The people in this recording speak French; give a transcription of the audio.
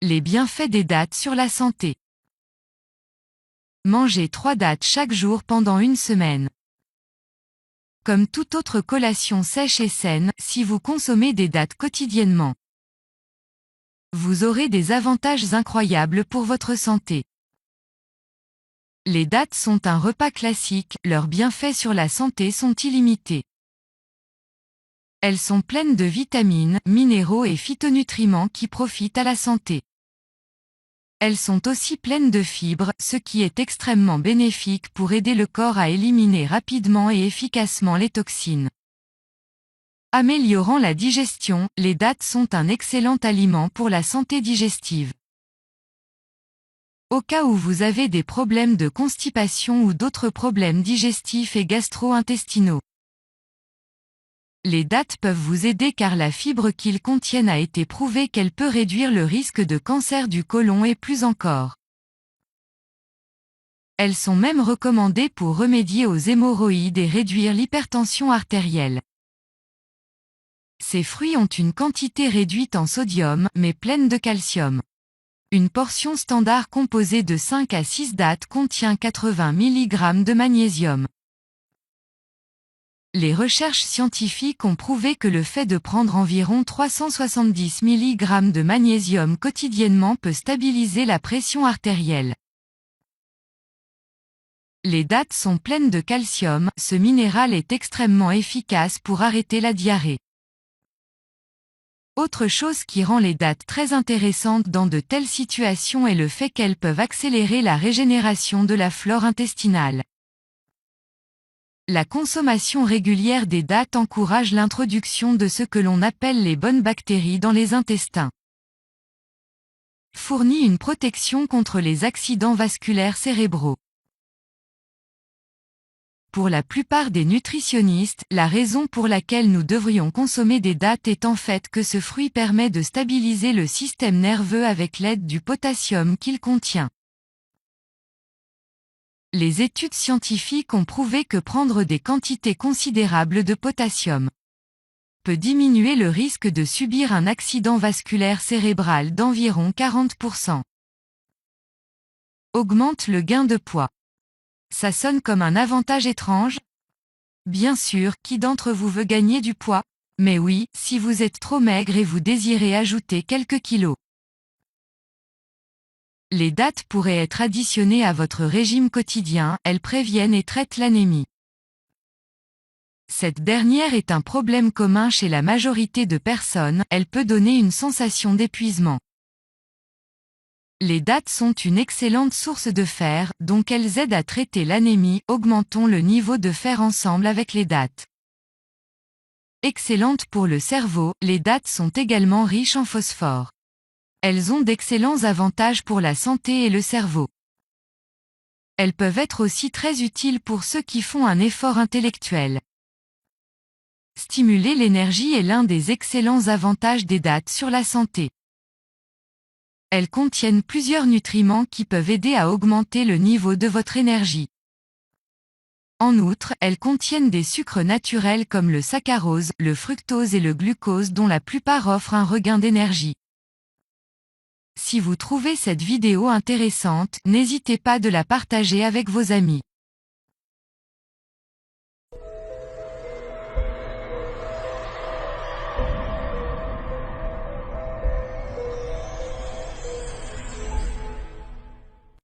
Les bienfaits des dattes sur la santé. Mangez 3 dattes chaque jour pendant une semaine. Comme toute autre collation sèche et saine, si vous consommez des dattes quotidiennement, vous aurez des avantages incroyables pour votre santé. Les dattes sont un repas classique, leurs bienfaits sur la santé sont illimités. Elles sont pleines de vitamines, minéraux et phytonutriments qui profitent à la santé. Elles sont aussi pleines de fibres, ce qui est extrêmement bénéfique pour aider le corps à éliminer rapidement et efficacement les toxines. Améliorant la digestion, les dattes sont un excellent aliment pour la santé digestive. Au cas où vous avez des problèmes de constipation ou d'autres problèmes digestifs et gastro-intestinaux, les dattes peuvent vous aider car la fibre qu'ils contiennent a été prouvé qu'elle peut réduire le risque de cancer du côlon et plus encore. Elles sont même recommandées pour remédier aux hémorroïdes et réduire l'hypertension artérielle. Ces fruits ont une quantité réduite en sodium, mais pleine de calcium. Une portion standard composée de 5 à 6 dattes contient 80 mg de magnésium. Les recherches scientifiques ont prouvé que le fait de prendre environ 370 mg de magnésium quotidiennement peut stabiliser la pression artérielle. Les dattes sont pleines de calcium, ce minéral est extrêmement efficace pour arrêter la diarrhée. Autre chose qui rend les dattes très intéressantes dans de telles situations est le fait qu'elles peuvent accélérer la régénération de la flore intestinale. La consommation régulière des dattes encourage l'introduction de ce que l'on appelle les bonnes bactéries dans les intestins. Fournit une protection contre les accidents vasculaires cérébraux. Pour la plupart des nutritionnistes, la raison pour laquelle nous devrions consommer des dattes est en fait que ce fruit permet de stabiliser le système nerveux avec l'aide du potassium qu'il contient. Les études scientifiques ont prouvé que prendre des quantités considérables de potassium peut diminuer le risque de subir un accident vasculaire cérébral d'environ 40%. Augmente le gain de poids. Ça sonne comme un avantage étrange? Bien sûr, qui d'entre vous veut gagner du poids? Mais oui, si vous êtes trop maigre et vous désirez ajouter quelques kilos. Les dattes pourraient être additionnées à votre régime quotidien, elles préviennent et traitent l'anémie. Cette dernière est un problème commun chez la majorité de personnes, elle peut donner une sensation d'épuisement. Les dattes sont une excellente source de fer, donc elles aident à traiter l'anémie, augmentons le niveau de fer ensemble avec les dattes. Excellentes pour le cerveau, les dattes sont également riches en phosphore. Elles ont d'excellents avantages pour la santé et le cerveau. Elles peuvent être aussi très utiles pour ceux qui font un effort intellectuel. Stimuler l'énergie est l'un des excellents avantages des dattes sur la santé. Elles contiennent plusieurs nutriments qui peuvent aider à augmenter le niveau de votre énergie. En outre, elles contiennent des sucres naturels comme le saccharose, le fructose et le glucose dont la plupart offrent un regain d'énergie. Si vous trouvez cette vidéo intéressante, n'hésitez pas de la partager avec vos amis.